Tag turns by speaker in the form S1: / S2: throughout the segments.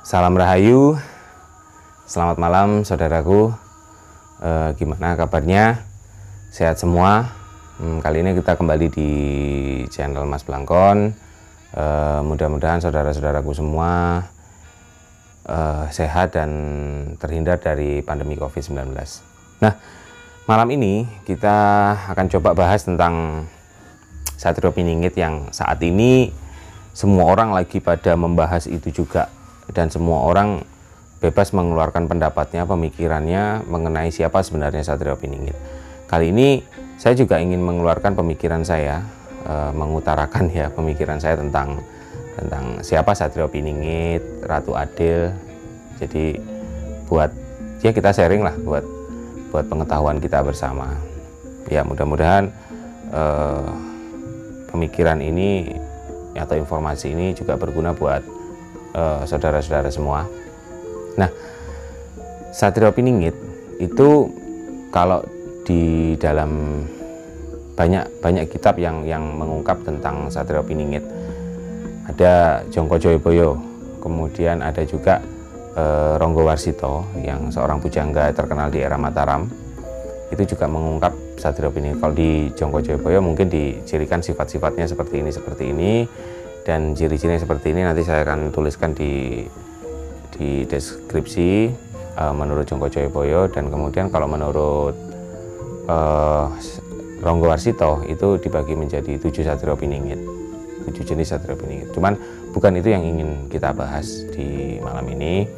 S1: Salam Rahayu, selamat malam saudaraku. Gimana kabarnya? Sehat semua? Kali ini kita kembali di channel Mas Blangkon. Mudah-mudahan saudara-saudaraku semua sehat dan terhindar dari pandemi COVID-19. Nah, malam ini kita akan coba bahas tentang Satrio Piningit yang saat ini semua orang lagi pada membahas itu juga. Dan semua orang bebas mengeluarkan pendapatnya, pemikirannya mengenai siapa sebenarnya Satrio Piningit. Kali ini saya juga ingin mengeluarkan pemikiran saya, mengutarakan ya pemikiran saya tentang siapa Satrio Piningit, Ratu Adil. Jadi buat ya kita sharing lah buat pengetahuan kita bersama. Ya mudah-mudahan pemikiran ini atau informasi ini juga berguna buat saudara-saudara semua. Nah, Satrio Piningit itu kalau di dalam banyak kitab yang mengungkap tentang Satrio Piningit, ada Jongko Joyoboyo, kemudian ada juga Ronggo Warsito yang seorang pujangga terkenal di era Mataram, itu juga mengungkap Satrio Piningit. Kalau di Jongko Joyoboyo mungkin dicirikan sifat-sifatnya seperti ini, dan ciri-cirinya seperti ini nanti saya akan tuliskan di deskripsi menurut Jongko Joyoboyo. Dan kemudian kalau menurut Ronggo Warsito itu dibagi menjadi 7 Satrio Piningit, 7 jenis Satrio Piningit. Cuman bukan itu yang ingin kita bahas di malam ini.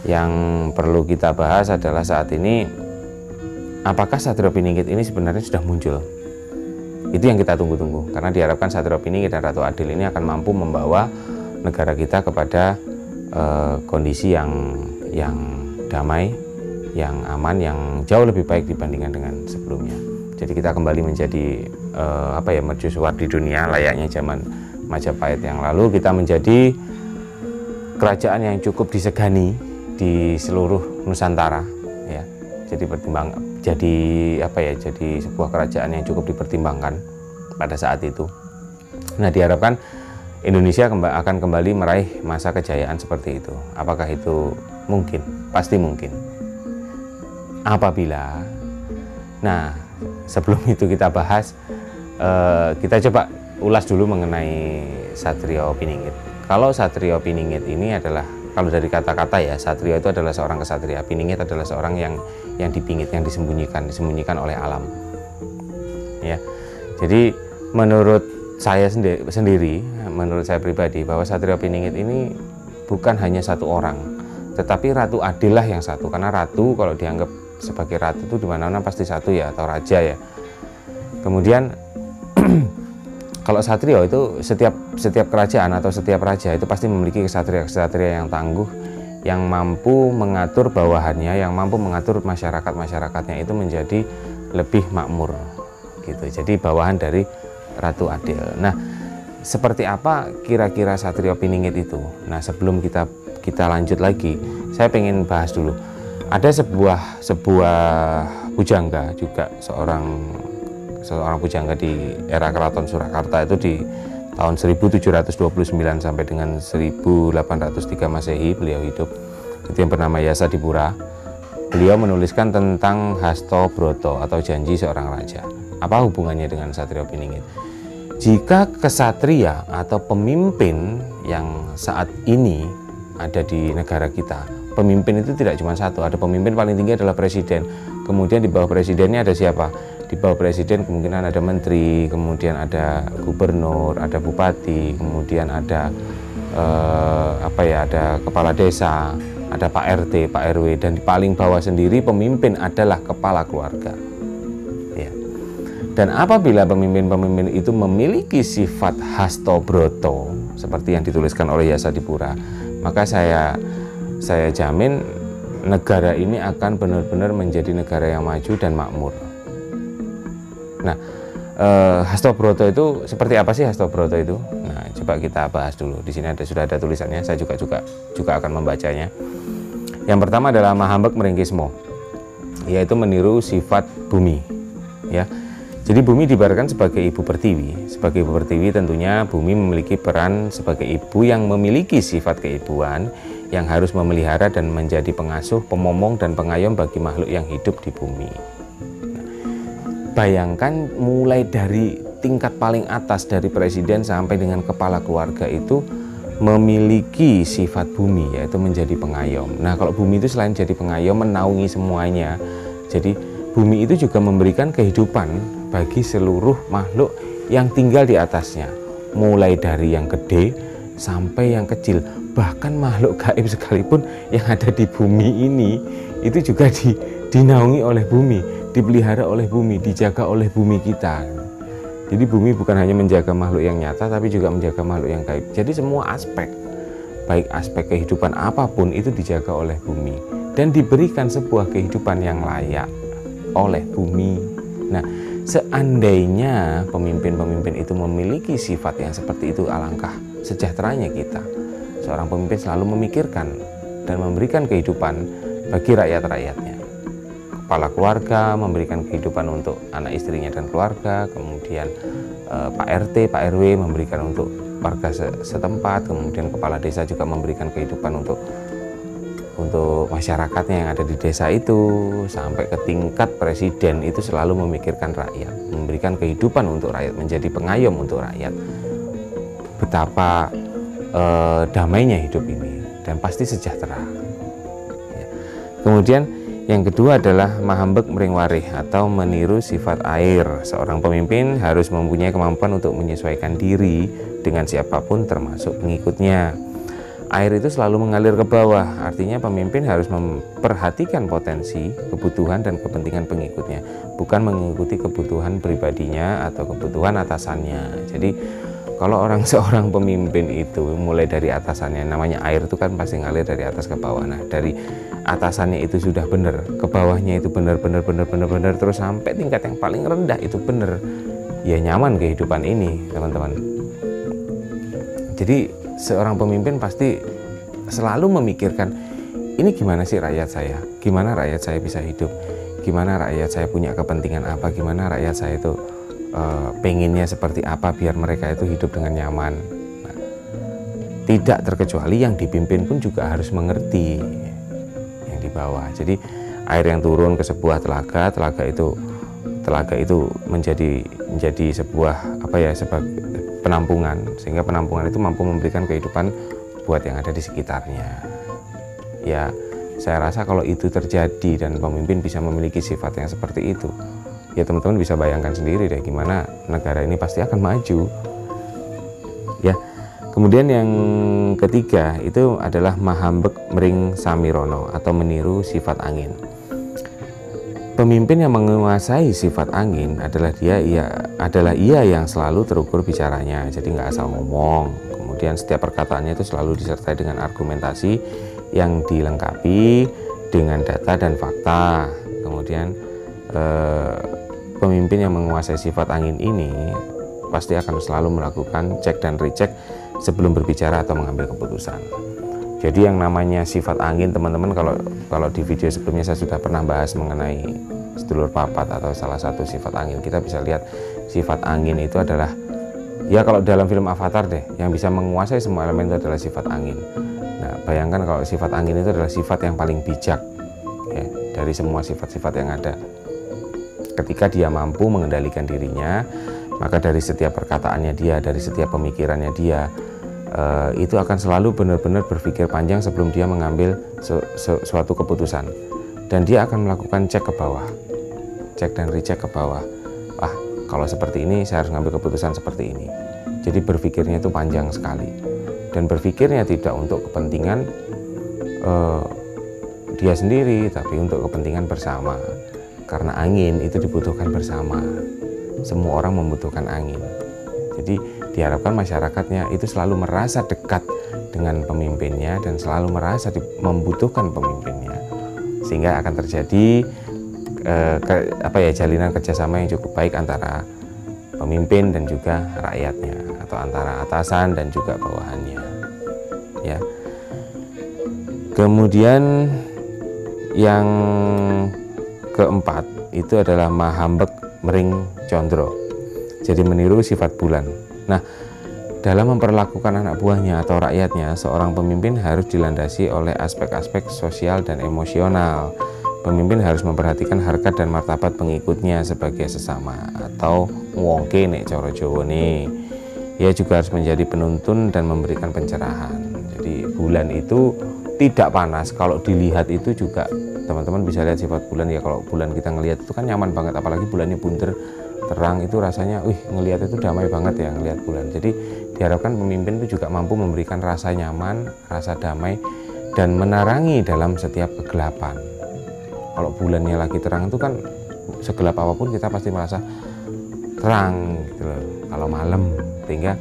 S1: Yang perlu kita bahas adalah saat ini apakah Satrio Piningit ini sebenarnya sudah muncul. Itu yang kita tunggu-tunggu, karena diharapkan Satrio Piningit dan Ratu Adil ini akan mampu membawa negara kita kepada kondisi yang damai, yang aman, yang jauh lebih baik dibandingkan dengan sebelumnya. Jadi kita kembali menjadi mercusuar di dunia layaknya zaman Majapahit yang lalu. Kita menjadi kerajaan yang cukup disegani di seluruh Nusantara, ya. Jadi sebuah kerajaan yang cukup dipertimbangkan pada saat itu. Nah, diharapkan Indonesia akan kembali meraih masa kejayaan seperti itu. Apakah itu mungkin? Pasti mungkin. Apabila, nah sebelum itu kita bahas, kita coba ulas dulu mengenai Satrio Piningit. Kalau Satrio Piningit ini adalah, kalau dari kata-kata ya, Satrio itu adalah seorang kesatria, Piningit adalah seorang yang dipingit, yang disembunyikan oleh alam. Ya, jadi menurut saya sendiri, menurut saya pribadi, bahwa Satrio Piningit ini bukan hanya satu orang, tetapi Ratu Adil lah yang satu. Karena ratu kalau dianggap sebagai ratu itu di mana-mana pasti satu ya, atau raja ya. Kemudian kalau Satrio itu setiap kerajaan atau setiap raja itu pasti memiliki kesatria yang tangguh, yang mampu mengatur bawahannya, yang mampu mengatur masyarakatnya itu menjadi lebih makmur gitu. Jadi bawahan dari Ratu Adil. Nah, seperti apa kira-kira Satrio Piningit itu? Nah, sebelum kita lanjut lagi, saya pengen bahas dulu. Ada sebuah pujangga juga, seorang pujangga di era Keraton Surakarta itu di tahun 1729 sampai dengan 1803 Masehi beliau hidup. Itu yang bernama Yasadipura. Beliau menuliskan tentang Hasto Broto atau janji seorang raja. Apa hubungannya dengan Satrio Piningit? Jika kesatria atau pemimpin yang saat ini ada di negara kita, pemimpin itu tidak cuma satu. Ada pemimpin paling tinggi adalah presiden. Kemudian di bawah presidennya ada siapa? Di bawah presiden kemungkinan ada menteri, kemudian ada gubernur, ada bupati, kemudian ada ada kepala desa, ada Pak RT, Pak RW, dan di paling bawah sendiri pemimpin adalah kepala keluarga. Ya. Dan apabila pemimpin-pemimpin itu memiliki sifat Hasto Broto seperti yang dituliskan oleh Yasadipura, maka saya jamin negara ini akan benar-benar menjadi negara yang maju dan makmur. Nah, Hasto Broto itu seperti apa sih Hasto Broto itu? Nah, coba kita bahas dulu. Di sini sudah ada tulisannya. Saya juga akan membacanya. Yang pertama adalah Mahambek Meringkismo, yaitu meniru sifat bumi. Ya, Jadi bumi diibaratkan sebagai ibu pertiwi. Sebagai ibu pertiwi tentunya bumi memiliki peran sebagai ibu yang memiliki sifat keibuan, yang harus memelihara dan menjadi pengasuh, pemomong dan pengayom bagi makhluk yang hidup di bumi. Bayangkan mulai dari tingkat paling atas dari presiden sampai dengan kepala keluarga itu memiliki sifat bumi, yaitu menjadi pengayom. Nah, kalau bumi itu selain jadi pengayom menaungi semuanya, jadi bumi itu juga memberikan kehidupan bagi seluruh makhluk yang tinggal di atasnya, mulai dari yang gede sampai yang kecil. Bahkan makhluk gaib sekalipun yang ada di bumi ini itu juga dinaungi oleh bumi, dipelihara oleh bumi, dijaga oleh bumi kita. Jadi bumi bukan hanya menjaga makhluk yang nyata, tapi juga menjaga makhluk yang gaib. Jadi semua aspek, baik aspek kehidupan apapun itu dijaga oleh bumi dan diberikan sebuah kehidupan yang layak oleh bumi. Nah, seandainya pemimpin-pemimpin itu memiliki sifat yang seperti itu, alangkah sejahteranya kita. Seorang pemimpin selalu memikirkan dan memberikan kehidupan bagi rakyat-rakyatnya. Kepala keluarga memberikan kehidupan untuk anak istrinya dan keluarga, kemudian Pak RT, Pak RW memberikan untuk warga setempat, kemudian kepala desa juga memberikan kehidupan untuk masyarakatnya yang ada di desa itu, sampai ke tingkat presiden itu selalu memikirkan rakyat, memberikan kehidupan untuk rakyat, menjadi pengayom untuk rakyat. Betapa damainya hidup ini dan pasti sejahtera. Ya. Kemudian yang kedua adalah mahambek mring warih atau meniru sifat air. Seorang pemimpin harus mempunyai kemampuan untuk menyesuaikan diri dengan siapapun termasuk pengikutnya. Air itu selalu mengalir ke bawah, artinya pemimpin harus memperhatikan potensi, kebutuhan dan kepentingan pengikutnya, bukan mengikuti kebutuhan pribadinya atau kebutuhan atasannya. Jadi kalau seorang pemimpin itu mulai dari atasannya, namanya air itu kan pasti ngalir dari atas ke bawah. Nah, dari atasannya itu sudah benar, ke bawahnya itu benar, terus sampai tingkat yang paling rendah itu benar, ya nyaman kehidupan ini, teman-teman. Jadi seorang pemimpin pasti selalu memikirkan, ini gimana sih rakyat saya, gimana rakyat saya bisa hidup, gimana rakyat saya punya kepentingan apa, gimana rakyat saya itu pengennya seperti apa biar mereka itu hidup dengan nyaman. Nah, tidak terkecuali yang dipimpin pun juga harus mengerti yang di bawah. Jadi air yang turun ke sebuah telaga itu menjadi sebuah sebagai penampungan, sehingga penampungan itu mampu memberikan kehidupan buat yang ada di sekitarnya. Ya, saya rasa kalau itu terjadi dan pemimpin bisa memiliki sifat yang seperti itu, ya teman-teman bisa bayangkan sendiri deh gimana negara ini pasti akan maju. Ya. Kemudian yang ketiga itu adalah mahambek mring samirono atau meniru sifat angin. Pemimpin yang menguasai sifat angin adalah ia yang selalu terukur bicaranya, jadi nggak asal ngomong. Kemudian setiap perkataannya itu selalu disertai dengan argumentasi yang dilengkapi dengan data dan fakta. Kemudian pemimpin yang menguasai sifat angin ini pasti akan selalu melakukan cek dan recheck sebelum berbicara atau mengambil keputusan. Jadi yang namanya sifat angin, teman-teman, kalau di video sebelumnya saya sudah pernah bahas mengenai sedulur papat atau salah satu sifat angin. Kita bisa lihat sifat angin itu adalah, ya kalau dalam film Avatar deh, yang bisa menguasai semua elemen itu adalah sifat angin. Nah, bayangkan kalau sifat angin itu adalah sifat yang paling bijak ya, dari semua sifat-sifat yang ada. Ketika dia mampu mengendalikan dirinya, maka dari setiap perkataannya dia, dari setiap pemikirannya dia, itu akan selalu benar-benar berpikir panjang sebelum dia mengambil suatu keputusan. Dan dia akan melakukan cek ke bawah, cek dan recheck ke bawah. Wah, kalau seperti ini saya harus mengambil keputusan seperti ini. Jadi berpikirnya itu panjang sekali. Dan berpikirnya tidak untuk kepentingan dia sendiri, tapi untuk kepentingan bersama. Karena angin itu dibutuhkan bersama. Semua orang membutuhkan angin. Jadi diharapkan masyarakatnya itu selalu merasa dekat dengan pemimpinnya dan selalu merasa membutuhkan pemimpinnya. Sehingga akan terjadi jalinan kerjasama yang cukup baik antara pemimpin dan juga rakyatnya, atau antara atasan dan juga bawahannya. Ya. Kemudian yang keempat itu adalah mahambek mering condro. Jadi meniru sifat bulan. Nah, dalam memperlakukan anak buahnya atau rakyatnya, seorang pemimpin harus dilandasi oleh aspek-aspek sosial dan emosional. Pemimpin harus memperhatikan harkat dan martabat pengikutnya sebagai sesama atau wongke nek cara Jawa nih. Ia juga harus menjadi penuntun dan memberikan pencerahan. Jadi bulan itu tidak panas. Kalau dilihat itu juga teman-teman bisa lihat sifat bulan ya. Kalau bulan kita ngelihat itu kan nyaman banget, apalagi bulannya bunder terang itu rasanya, ngelihat itu damai banget ya ngelihat bulan. Jadi diharapkan pemimpin itu juga mampu memberikan rasa nyaman, rasa damai, dan menerangi dalam setiap kegelapan. Kalau bulannya lagi terang itu kan segelap apapun kita pasti merasa terang gitu loh. Kalau malam, sehingga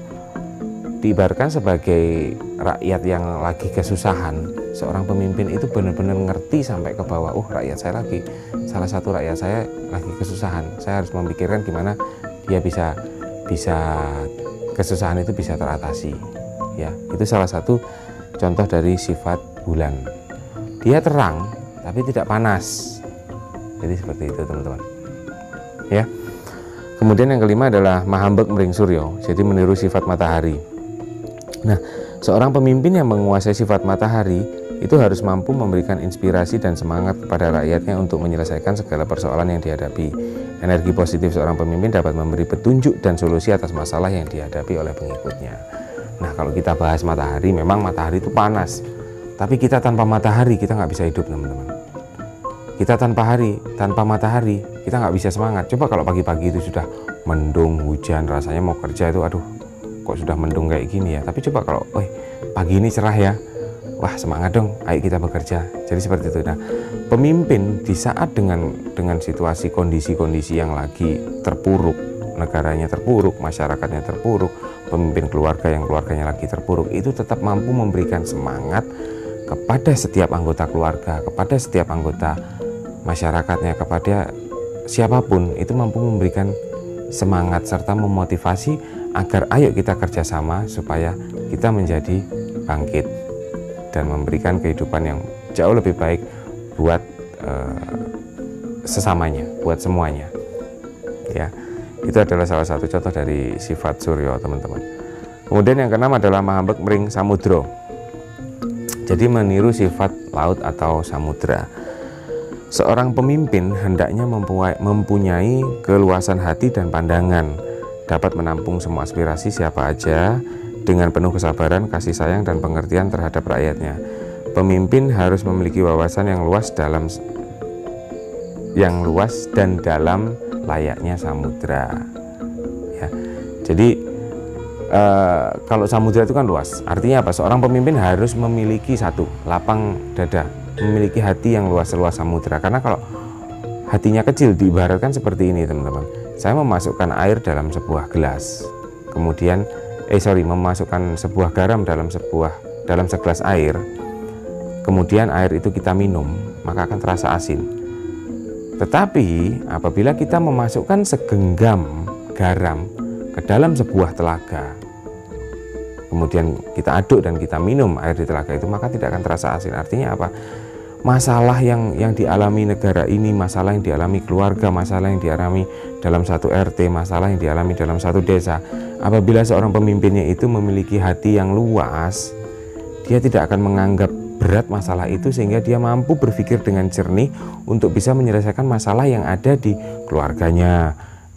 S1: diibaratkan sebagai rakyat yang lagi kesusahan, seorang pemimpin itu benar-benar ngerti sampai ke bawah. Rakyat saya lagi, salah satu rakyat saya lagi kesusahan, saya harus memikirkan gimana dia bisa kesusahan itu bisa teratasi. Ya, itu salah satu contoh dari sifat bulan. Dia terang tapi tidak panas. Jadi seperti itu teman-teman. Ya. Kemudian yang kelima adalah mahambek mering suryo, jadi meniru sifat matahari. Nah, seorang pemimpin yang menguasai sifat matahari itu harus mampu memberikan inspirasi dan semangat kepada rakyatnya untuk menyelesaikan segala persoalan yang dihadapi. Energi positif seorang pemimpin dapat memberi petunjuk dan solusi atas masalah yang dihadapi oleh pengikutnya. Nah, kalau kita bahas matahari, memang matahari itu panas. Tapi kita tanpa matahari, kita nggak bisa hidup, teman-teman. Kita tanpa matahari, kita nggak bisa semangat. Coba kalau pagi-pagi itu sudah mendung, hujan, rasanya mau kerja itu, aduh, kok sudah mendung kayak gini ya. Tapi coba kalau, pagi ini cerah ya, wah semangat dong, ayo kita bekerja. Jadi seperti itu. Nah, pemimpin di saat dengan situasi kondisi-kondisi yang lagi terpuruk, negaranya terpuruk, masyarakatnya terpuruk, pemimpin keluarga yang keluarganya lagi terpuruk, itu tetap mampu memberikan semangat kepada setiap anggota keluarga, kepada setiap anggota masyarakatnya, kepada siapapun, itu mampu memberikan semangat serta memotivasi agar ayo kita kerjasama supaya kita menjadi bangkit dan memberikan kehidupan yang jauh lebih baik buat sesamanya, buat semuanya. Ya, itu adalah salah satu contoh dari sifat Suryo, teman-teman. Kemudian yang keenam adalah mahambek mering samudra. Jadi meniru sifat laut atau samudra. Seorang pemimpin hendaknya mempunyai keluasan hati dan pandangan, dapat menampung semua aspirasi siapa aja dengan penuh kesabaran, kasih sayang, dan pengertian terhadap rakyatnya. Pemimpin harus memiliki wawasan yang luas dan dalam layaknya samudra. Ya. Jadi kalau samudra itu kan luas, artinya apa? Seorang pemimpin harus memiliki satu, lapang dada, memiliki hati yang luas seluas samudra. Karena kalau hatinya kecil, diibaratkan seperti ini, teman-teman. Saya memasukkan air dalam sebuah gelas, kemudian memasukkan sebuah garam dalam segelas air, kemudian air itu kita minum, maka akan terasa asin. Tetapi apabila kita memasukkan segenggam garam ke dalam sebuah telaga, kemudian kita aduk dan kita minum air di telaga itu, maka tidak akan terasa asin. Artinya apa? Masalah yang dialami negara ini, masalah yang dialami keluarga, masalah yang dialami dalam satu RT, masalah yang dialami dalam satu desa, apabila seorang pemimpinnya itu memiliki hati yang luas, dia tidak akan menganggap berat masalah itu, sehingga dia mampu berpikir dengan jernih untuk bisa menyelesaikan masalah yang ada di keluarganya,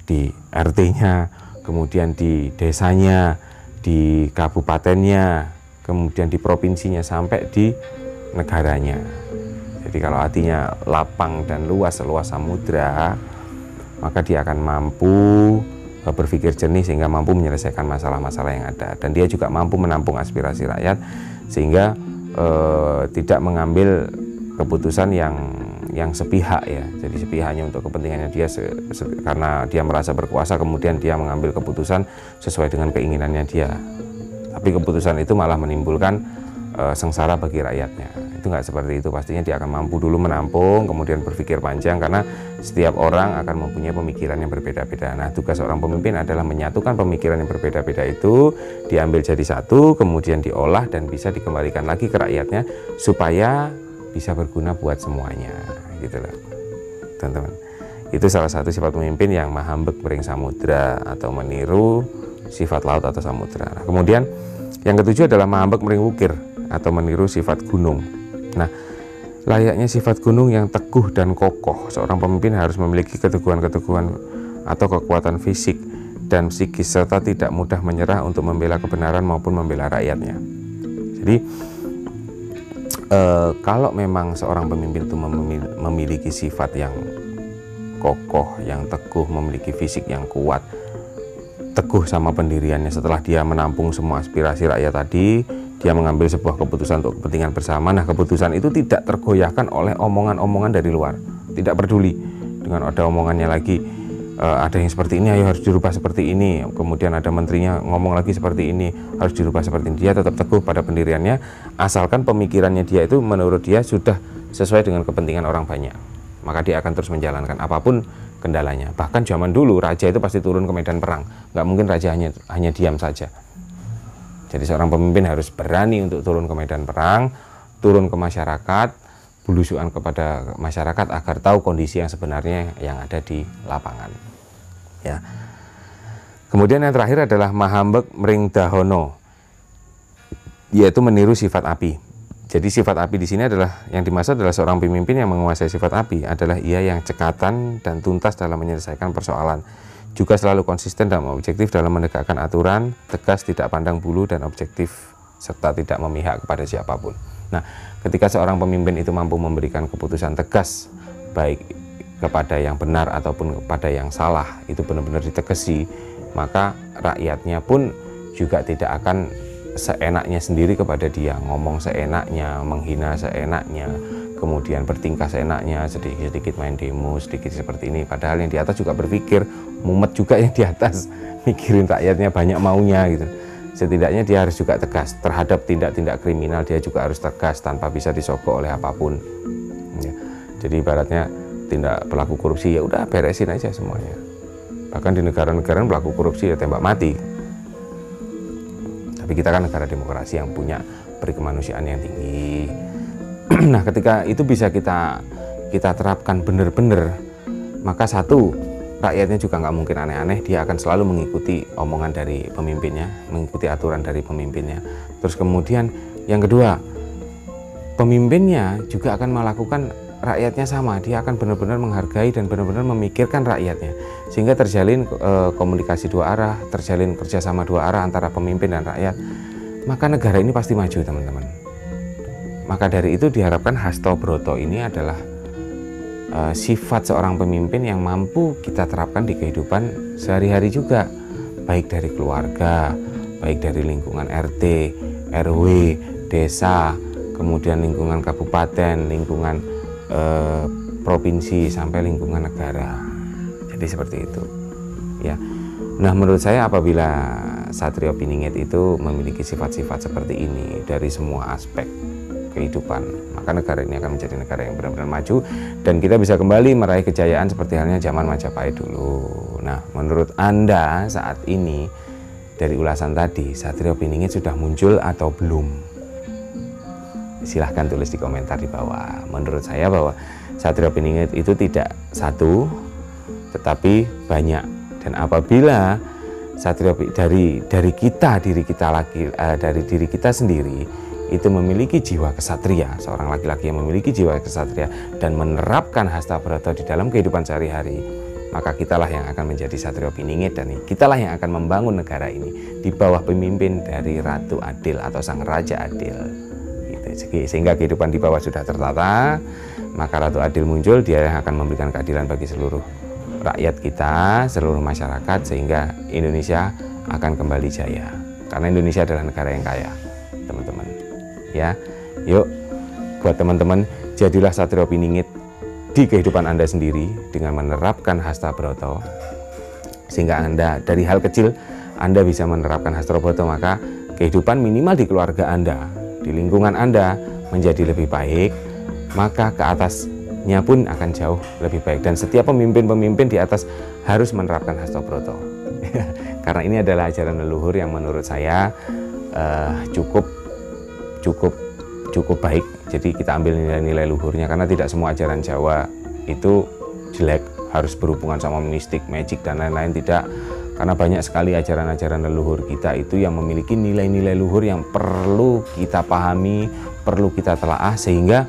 S1: di RT-nya, kemudian di desanya, di kabupatennya, kemudian di provinsinya, sampai di negaranya. Jadi kalau hatinya lapang dan luas seluas samudra, maka dia akan mampu berpikir jernih sehingga mampu menyelesaikan masalah-masalah yang ada, dan dia juga mampu menampung aspirasi rakyat sehingga tidak mengambil keputusan yang sepihak ya. Jadi sepihaknya untuk kepentingannya dia karena dia merasa berkuasa, kemudian dia mengambil keputusan sesuai dengan keinginannya dia. Tapi keputusan itu malah menimbulkan sengsara bagi rakyatnya. Itu nggak seperti itu. Pastinya dia akan mampu dulu menampung, kemudian berpikir panjang, karena setiap orang akan mempunyai pemikiran yang berbeda-beda. Nah, tugas seorang pemimpin adalah menyatukan pemikiran yang berbeda-beda itu, diambil jadi satu, kemudian diolah dan bisa dikembalikan lagi ke rakyatnya supaya bisa berguna buat semuanya, gitu loh, teman-teman. Itu salah satu sifat pemimpin yang mahambek mering samudra atau meniru sifat laut atau samudra. Nah, kemudian yang ketujuh adalah mahambek mering wukir atau meniru sifat gunung. Nah, layaknya sifat gunung yang teguh dan kokoh, seorang pemimpin harus memiliki keteguhan-keteguhan atau kekuatan fisik dan psikis serta tidak mudah menyerah untuk membela kebenaran maupun membela rakyatnya. Jadi kalau memang seorang pemimpin itu memiliki sifat yang kokoh, yang teguh, memiliki fisik yang kuat, teguh sama pendiriannya, setelah dia menampung semua aspirasi rakyat tadi, dia mengambil sebuah keputusan untuk kepentingan bersama. Nah, keputusan itu tidak tergoyahkan oleh omongan-omongan dari luar, tidak peduli dengan ada omongannya lagi, ada yang seperti ini, ayo harus dirubah seperti ini, kemudian ada menterinya ngomong lagi seperti ini, harus dirubah seperti ini. Dia tetap teguh pada pendiriannya, asalkan pemikirannya dia itu menurut dia sudah sesuai dengan kepentingan orang banyak, maka dia akan terus menjalankan apapun kendalanya. Bahkan zaman dulu raja itu pasti turun ke medan perang, nggak mungkin raja hanya diam saja. Jadi seorang pemimpin harus berani untuk turun ke medan perang, turun ke masyarakat, belusukan kepada masyarakat agar tahu kondisi yang sebenarnya yang ada di lapangan. Ya. Kemudian yang terakhir adalah mahambek mering dahono, yaitu meniru sifat api. Jadi sifat api di sini adalah yang dimaksud adalah seorang pemimpin yang menguasai sifat api adalah ia yang cekatan dan tuntas dalam menyelesaikan persoalan, juga selalu konsisten dan objektif dalam menegakkan aturan, tegas, tidak pandang bulu dan objektif, serta tidak memihak kepada siapapun. Nah, ketika seorang pemimpin itu mampu memberikan keputusan tegas, baik kepada yang benar ataupun kepada yang salah, itu benar-benar ditegesi, maka rakyatnya pun juga tidak akan seenaknya sendiri kepada dia, ngomong seenaknya, menghina seenaknya, kemudian bertingkah seenaknya, sedikit-sedikit main demo, sedikit seperti ini. Padahal yang di atas juga berpikir, mumet juga yang di atas, mikirin rakyatnya banyak maunya gitu. Setidaknya dia harus juga tegas terhadap tindak-tindak kriminal, dia juga harus tegas tanpa bisa disogok oleh apapun. Ya. Jadi ibaratnya tindak pelaku korupsi ya udah beresin aja semuanya. Bahkan di negara-negara pelaku korupsi ya tembak mati. Tapi kita kan negara demokrasi yang punya perikemanusiaan yang tinggi. Nah, ketika itu bisa kita terapkan benar-benar, maka satu, rakyatnya juga nggak mungkin aneh-aneh, dia akan selalu mengikuti omongan dari pemimpinnya, mengikuti aturan dari pemimpinnya. Terus kemudian yang kedua, pemimpinnya juga akan melakukan rakyatnya sama, dia akan benar-benar menghargai dan benar-benar memikirkan rakyatnya, sehingga terjalin komunikasi dua arah, terjalin kerjasama dua arah antara pemimpin dan rakyat. Maka negara ini pasti maju, teman-teman. Maka dari itu diharapkan Hasto Broto ini adalah sifat seorang pemimpin yang mampu kita terapkan di kehidupan sehari-hari juga, baik dari keluarga, baik dari lingkungan RT, RW, desa, kemudian lingkungan kabupaten, lingkungan provinsi sampai lingkungan negara. Jadi seperti itu ya. Nah, menurut saya apabila Satrio Piningit itu memiliki sifat-sifat seperti ini dari semua aspek kehidupan, maka negara ini akan menjadi negara yang benar-benar maju dan kita bisa kembali meraih kejayaan seperti halnya zaman Majapahit dulu. Nah, menurut Anda saat ini dari ulasan tadi, Satrio Piningit sudah muncul atau belum? Silahkan tulis di komentar di bawah. Menurut saya bahwa Satrio Piningit itu tidak satu, tetapi banyak. Dan apabila Satrio dari diri kita sendiri itu memiliki jiwa kesatria, seorang laki-laki yang memiliki jiwa kesatria dan menerapkan Hasta Broto di dalam kehidupan sehari-hari, maka kitalah yang akan menjadi Satrio Piningit dan kitalah yang akan membangun negara ini di bawah pemimpin dari Ratu Adil atau Sang Raja Adil. Sehingga kehidupan di bawah sudah tertata, maka Ratu Adil muncul, dia yang akan memberikan keadilan bagi seluruh rakyat kita, seluruh masyarakat, sehingga Indonesia akan kembali jaya. Karena Indonesia adalah negara yang kaya, teman-teman. Ya, yuk buat teman-teman, jadilah Satrio Piningit di kehidupan Anda sendiri dengan menerapkan Hasta Broto, sehingga Anda dari hal kecil Anda bisa menerapkan Hasta Broto, maka kehidupan minimal di keluarga Anda, di lingkungan Anda menjadi lebih baik, maka ke atasnya pun akan jauh lebih baik. Dan setiap pemimpin-pemimpin di atas harus menerapkan Hasta Broto. Karena ini adalah ajaran leluhur yang menurut saya cukup baik. Jadi kita ambil nilai-nilai luhurnya, karena tidak semua ajaran Jawa itu jelek harus berhubungan sama mistik, magic dan lain-lain, tidak. Karena banyak sekali ajaran-ajaran leluhur kita itu yang memiliki nilai-nilai luhur yang perlu kita pahami, perlu kita telaah, sehingga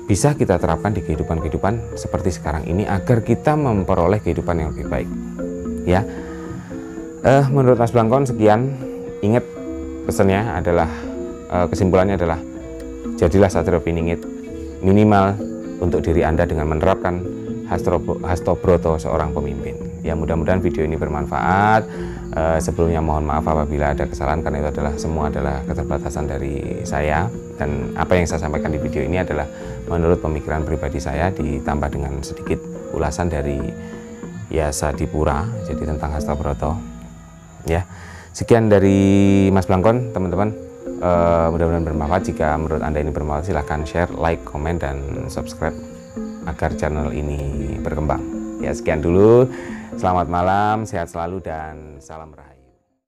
S1: bisa kita terapkan di kehidupan-kehidupan seperti sekarang ini agar kita memperoleh kehidupan yang lebih baik. Ya, menurut Mas Blangkon sekian. Ingat pesannya adalah, kesimpulannya adalah jadilah Satrio Piningit minimal untuk diri Anda dengan menerapkan Hastobroto seorang pemimpin. Ya, mudah-mudahan video ini bermanfaat. Sebelumnya mohon maaf apabila ada kesalahan, karena itu adalah semua adalah keterbatasan dari saya, dan apa yang saya sampaikan di video ini adalah menurut pemikiran pribadi saya ditambah dengan sedikit ulasan dari Yasadipura, jadi tentang Hastobroto. Ya, sekian dari Mas Blangkon, teman-teman. Mudah-mudahan bermanfaat. Jika menurut Anda ini bermanfaat, silahkan share, like, komen, dan subscribe agar channel ini berkembang. Ya, sekian dulu. Selamat malam, sehat selalu, dan salam rahasia.